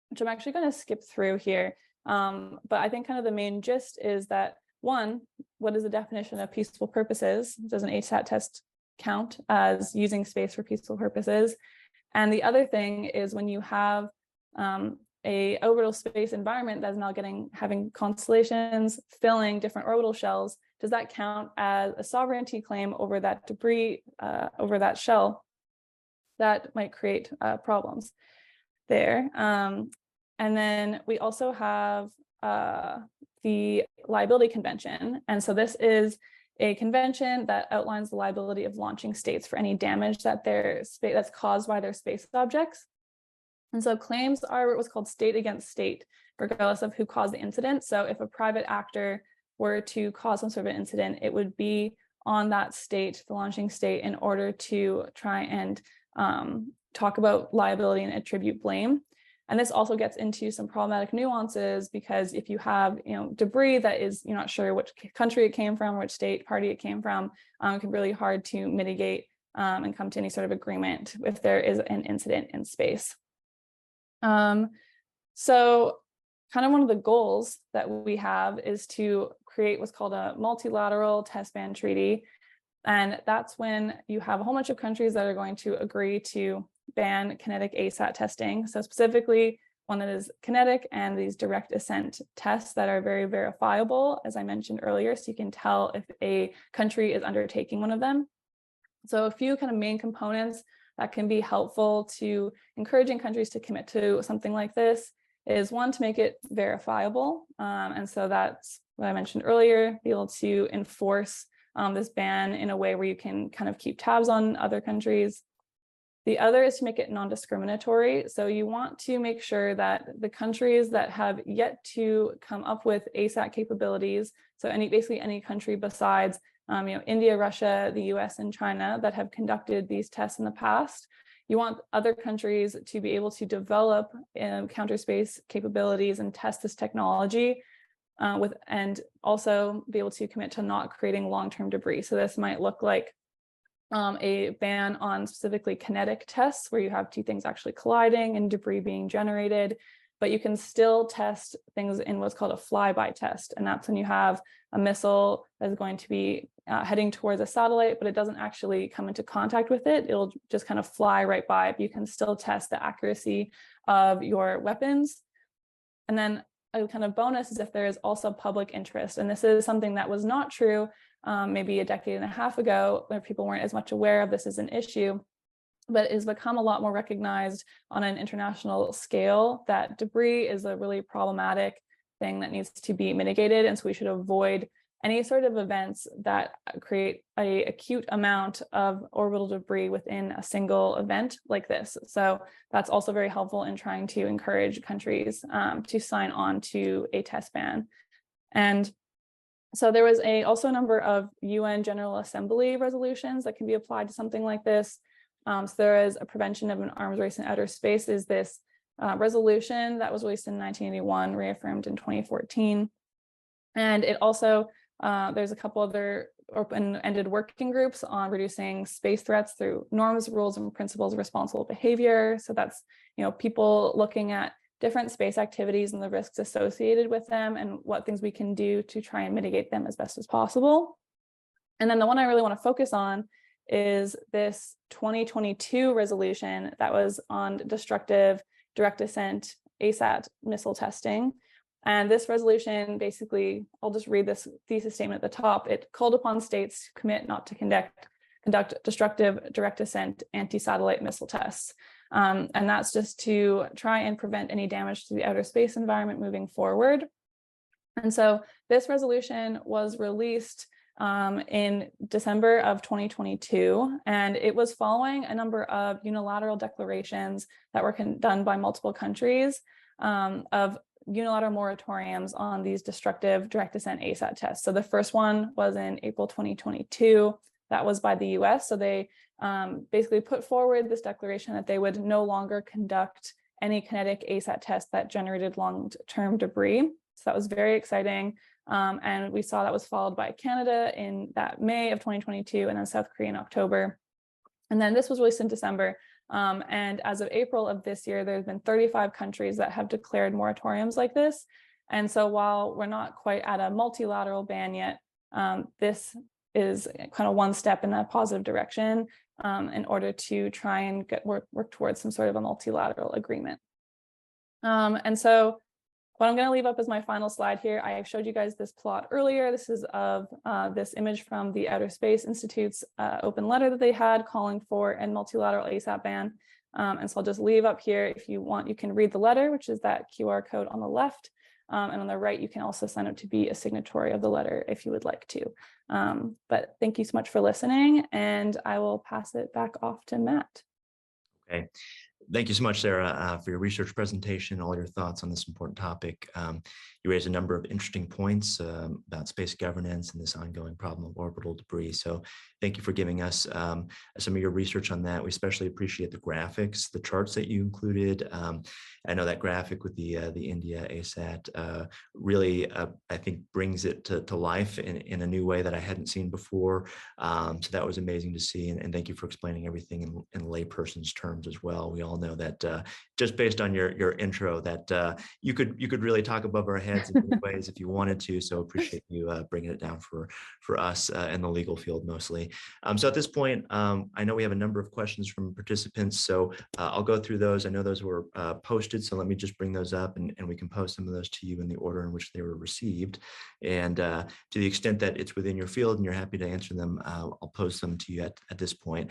which I'm actually going to skip through here. But I think kind of the main gist is that, one, what is the definition of peaceful purposes? Does an ASAT test count as using space for peaceful purposes? And the other thing is when you have a orbital space environment that's now having constellations filling different orbital shells, does that count as a sovereignty claim over that debris, over that shell? That might create problems there. And then we also have the Liability Convention. And so this is a convention that outlines the liability of launching states for any damage that that's caused by their space objects. And so claims are what's called state against state, regardless of who caused the incident. So if a private actor were to cause some sort of incident, it would be on that state, the launching state, in order to try and talk about liability and attribute blame. And this also gets into some problematic nuances, because if you have debris that is you're not sure which country it came from, which state party it came from, it can be really hard to mitigate and come to any sort of agreement if there is an incident in space. So kind of one of the goals that we have is to create what's called a multilateral test ban treaty. And that's when you have a whole bunch of countries that are going to agree to ban kinetic ASAT testing. So specifically one that is kinetic and these direct ascent tests that are very verifiable, as I mentioned earlier, so you can tell if a country is undertaking one of them. So a few kind of main components that can be helpful to encouraging countries to commit to something like this is, one, to make it verifiable. And so that's what I mentioned earlier, be able to enforce this ban in a way where you can kind of keep tabs on other countries. The other is to make it non-discriminatory. So you want to make sure that the countries that have yet to come up with ASAT capabilities, so basically any country besides India, Russia, the US, and China that have conducted these tests in the past, you want other countries to be able to develop counter space capabilities and test this technology and also be able to commit to not creating long-term debris. So this might look like a ban on specifically kinetic tests, where you have two things actually colliding and debris being generated, but you can still test things in what's called a flyby test. And that's when you have a missile that's going to be heading towards a satellite, but it doesn't actually come into contact with it. It'll just kind of fly right by it. You can still test the accuracy of your weapons. And then a kind of bonus is if there is also public interest. And this is something that was not true maybe a decade and a half ago, where people weren't as much aware of this as an issue, but it has become a lot more recognized on an international scale that debris is a really problematic thing that needs to be mitigated. And so we should avoid any sort of events that create an acute amount of orbital debris within a single event like this. So that's also very helpful in trying to encourage countries to sign on to a test ban. And so there was also a number of UN General Assembly resolutions that can be applied to something like this. So there is a prevention of an arms race in outer space is this resolution that was released in 1981, reaffirmed in 2014. And it also, there's a couple other open-ended working groups on reducing space threats through norms, rules, and principles of responsible behavior. So that's, people looking at different space activities and the risks associated with them and what things we can do to try and mitigate them as best as possible. And then the one I really want to focus on is this 2022 resolution that was on destructive direct descent ASAT missile testing. And this resolution, basically, I'll just read this thesis statement at the top. It called upon states to commit not to conduct destructive direct descent anti-satellite missile tests. And that's just to try and prevent any damage to the outer space environment moving forward. And so this resolution was released in December of 2022, and it was following a number of unilateral declarations that were done by multiple countries of unilateral moratoriums on these destructive direct descent ASAT tests. So the first one was in April 2022. That was by the US. So they basically put forward this declaration that they would no longer conduct any kinetic ASAT tests that generated long-term debris. So that was very exciting. And we saw that was followed by Canada in that May of 2022, and then South Korea in October. And then this was released in December. And as of April of this year, there's been 35 countries that have declared moratoriums like this. And so while we're not quite at a multilateral ban yet, this is kind of one step in a positive direction in order to try and work towards some sort of a multilateral agreement. And so what I'm going to leave up as my final slide here, I showed you guys this plot earlier. This is of this image from the Outer Space Institute's open letter that they had calling for a multilateral ASAT ban. And so I'll just leave up here. If you want, you can read the letter, which is that QR code on the left. And on the right, you can also sign up to be a signatory of the letter if you would like to. But thank you so much for listening, and I will pass it back off to Matt. Okay. Thank you so much, Sarah, for your research presentation, all your thoughts on this important topic. You raised a number of interesting points about space governance and this ongoing problem of orbital debris. So thank you for giving us some of your research on that. We especially appreciate the graphics, the charts that you included. I know that graphic with the India ASAT really, I think, brings it to life in a new way that I hadn't seen before. So that was amazing to see. And thank you for explaining everything in layperson's terms as well. We all know that just based on your intro that you could really talk above our heads in many ways if you wanted to. So appreciate you bringing it down for us in the legal field mostly. So at this point, I know we have a number of questions from participants. So I'll go through those. I know those were posted, so let me just bring those up and we can post some of those to you in the order in which they were received. And to the extent that it's within your field and you're happy to answer them, I'll post them to you at this point.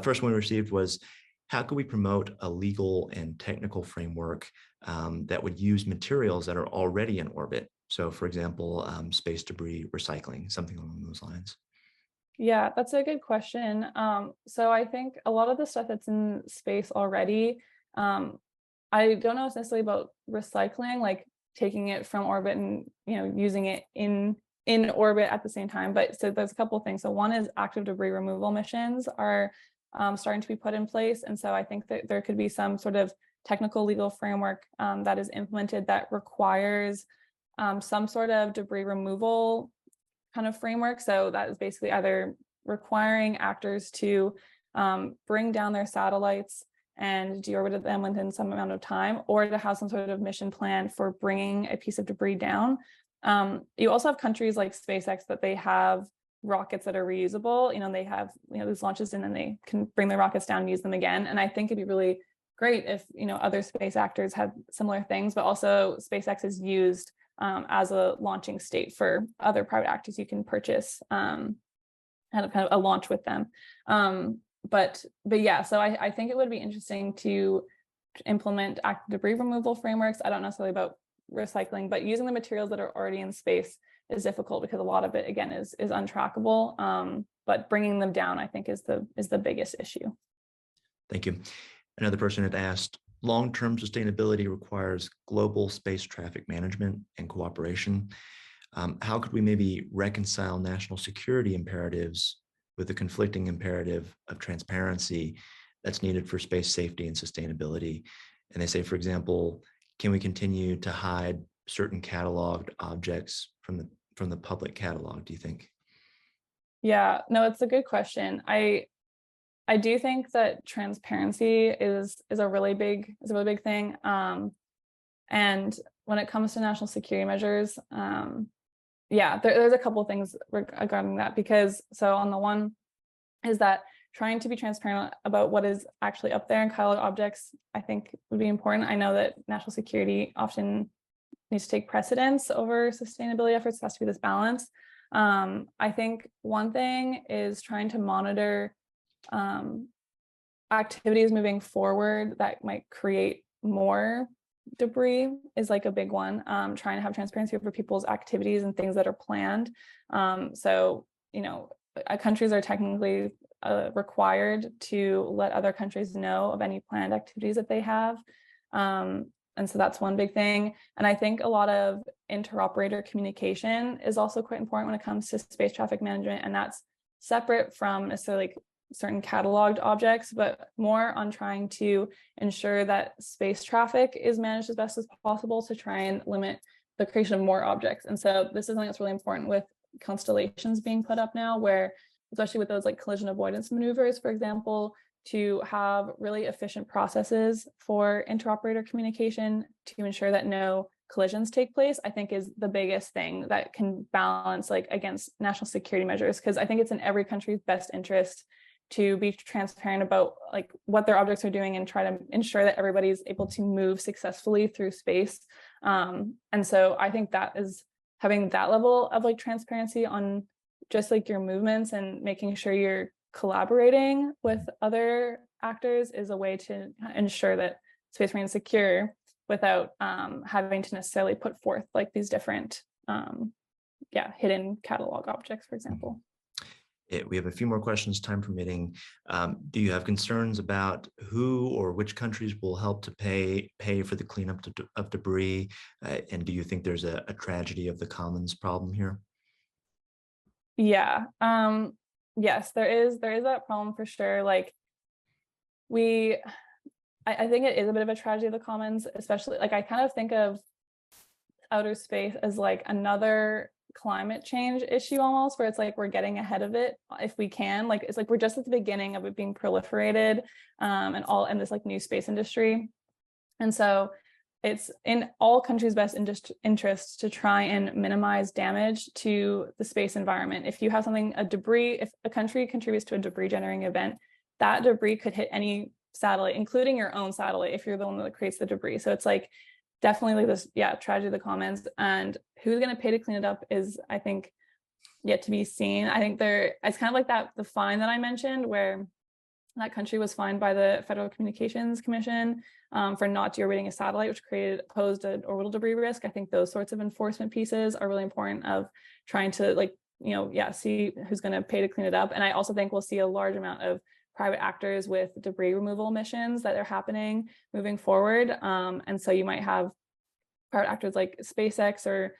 First one we received was, how can we promote a legal and technical framework that would use materials that are already in orbit? So for example, space debris recycling, something along those lines. Yeah, that's a good question. So I think a lot of the stuff that's in space already, I don't know necessarily about recycling, like taking it from orbit and using it in orbit at the same time. But so there's a couple of things. So one is active debris removal missions are starting to be put in place. And so I think that there could be some sort of technical legal framework that is implemented that requires some sort of debris removal kind of framework. So that is basically either requiring actors to bring down their satellites and deorbit them within some amount of time, or to have some sort of mission plan for bringing a piece of debris down. You also have countries like SpaceX that they have rockets that are reusable. They have these launches and then they can bring the rockets down and use them again. And I think it'd be really great if other space actors had similar things, but also SpaceX is used as a launching state for other private actors. You can purchase kind of a launch with them. But yeah, so I think it would be interesting to implement active debris removal frameworks. I don't necessarily about recycling, but using the materials that are already in space is difficult because a lot of it, again, is untrackable. But bringing them down, I think, is the biggest issue. Thank you. Another person had asked, long-term sustainability requires global space traffic management and cooperation. How could we maybe reconcile national security imperatives with the conflicting imperative of transparency that's needed for space safety and sustainability? And they say, for example, can we continue to hide certain cataloged objects from the public catalog, do you think? Yeah, no, it's a good question. I do think that transparency is a really big thing. And when it comes to national security measures, yeah, there's a couple of things regarding that, because so on the one is that trying to be transparent about what is actually up there in catalog objects, I think would be important. I know that national security often needs to take precedence over sustainability efforts. It has to be this balance. I think one thing is trying to monitor activities moving forward that might create more debris is like a big one. Trying to have transparency over people's activities and things that are planned. So, countries are technically required to let other countries know of any planned activities that they have. And so that's one big thing. And I think a lot of interoperator communication is also quite important when it comes to space traffic management. And that's separate from necessarily like certain cataloged objects, but more on trying to ensure that space traffic is managed as best as possible to try and limit the creation of more objects. And so this is something that's really important with constellations being put up now, where especially with those like collision avoidance maneuvers, for example, to have really efficient processes for interoperator communication to ensure that no collisions take place, I think is the biggest thing that can balance like against national security measures. Because I think it's in every country's best interest to be transparent about like what their objects are doing and try to ensure that everybody's able to move successfully through space. And so I think that is having that level of like transparency on just like your movements and making sure you're collaborating with other actors is a way to ensure that space remains secure without having to necessarily put forth like these different hidden catalog objects, for example. We have a few more questions, time permitting. Do you have concerns about who or which countries will help to pay for the cleanup of debris? And do you think there's a tragedy of the commons problem here? Yeah. Yes, there is that problem for sure. Like I think it is a bit of a tragedy of the commons, especially like I kind of think of outer space as like another climate change issue almost, where it's like we're getting ahead of it if we can. Like it's like we're just at the beginning of it being proliferated and this like new space industry. And so it's in all countries' best interests to try and minimize damage to the space environment. If you have if a country contributes to a debris generating event, that debris could hit any satellite, including your own satellite, if you're the one that creates the debris. So it's like definitely this, tragedy of the commons. And who's going to pay to clean it up is, I think, yet to be seen. I think it's kind of like the fine that I mentioned, where that country was fined by the Federal Communications Commission for not deorbiting a satellite, which posed an orbital debris risk. I think those sorts of enforcement pieces are really important of trying to see who's going to pay to clean it up. And I also think we'll see a large amount of private actors with debris removal missions that are happening moving forward. And so you might have private actors like SpaceX or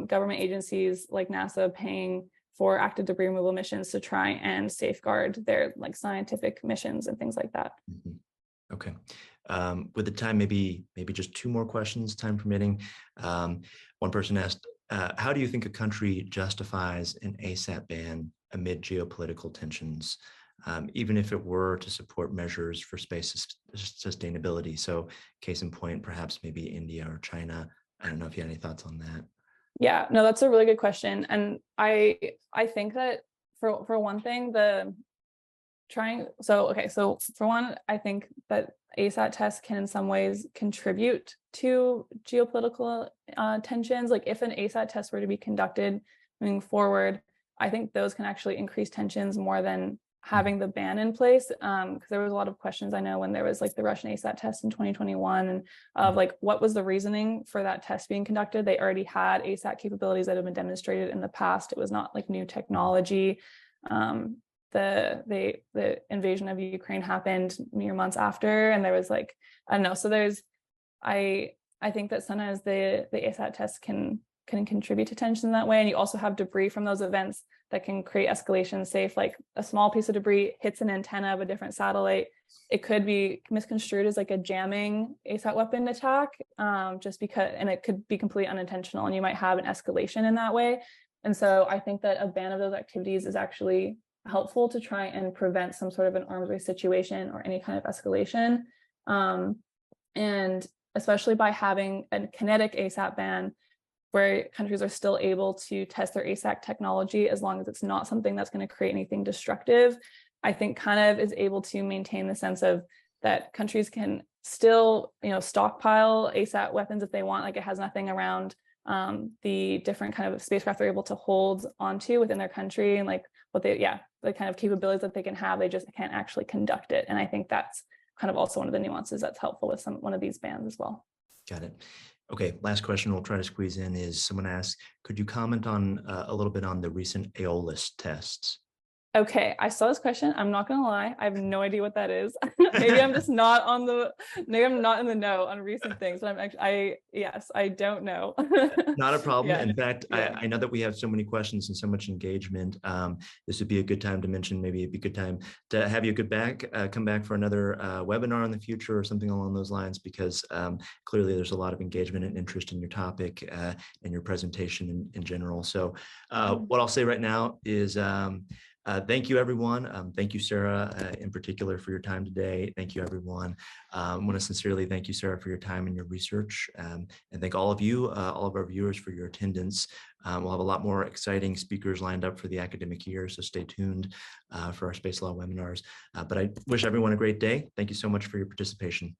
government agencies like NASA paying for active debris removal missions to try and safeguard their like scientific missions and things like that. Mm-hmm. Okay. With the time, maybe just two more questions, time permitting. One person asked, how do you think a country justifies an ASAT ban amid geopolitical tensions, even if it were to support measures for space sustainability? So case in point, perhaps maybe India or China. I don't know if you have any thoughts on that. Yeah, no, that's a really good question. And I think that for one thing, so for one, I think that ASAT tests can in some ways contribute to geopolitical tensions. Like if an ASAT test were to be conducted moving forward, I think those can actually increase tensions more than having the ban in place, because there was a lot of questions I know when there was like the Russian ASAT test in 2021 and of like what was the reasoning for that test being conducted. They already had ASAT capabilities that have been demonstrated in the past. It was not like new technology. The invasion of Ukraine happened mere months after, and there was like I don't know. So I think that sometimes the ASAT tests can contribute to tension in that way, and you also have debris from those events that can create escalation. Say if like a small piece of debris hits an antenna of a different satellite, it could be misconstrued as like a jamming ASAT weapon attack, just because, and it could be completely unintentional, and you might have an escalation in that way. And so I think that a ban of those activities is actually helpful to try and prevent some sort of an arms race situation or any kind of escalation. And especially by having a kinetic ASAT ban, where countries are still able to test their ASAT technology as long as it's not something that's going to create anything destructive, I think kind of is able to maintain the sense of that countries can still, stockpile ASAT weapons if they want. Like, it has nothing around the different kind of spacecraft they're able to hold onto within their country, and like the kind of capabilities that they can have, they just can't actually conduct it. And I think that's kind of also one of the nuances that's helpful with one of these bans as well. Got it. Okay, last question we'll try to squeeze in is, someone asked, could you comment on a little bit on the recent Aeolus tests? Okay, I saw this question. I'm not gonna lie, I have no idea what that is. Maybe I'm just not maybe I'm not in the know on recent things, but I don't know. Not a problem. Yeah. In fact, Yeah. I know that we have so many questions and so much engagement. This would be a good time to mention, maybe it'd be a good time to have you come back for another webinar in the future or something along those lines, because clearly there's a lot of engagement and interest in your topic and your presentation in general. So what I'll say right now is thank you, everyone. Thank you, Sarah, in particular, for your time today. Thank you, everyone. I want to sincerely thank you, Sarah, for your time and your research. And thank all of you, all of our viewers, for your attendance. We'll have a lot more exciting speakers lined up for the academic year, so stay tuned for our Space Law webinars. But I wish everyone a great day. Thank you so much for your participation.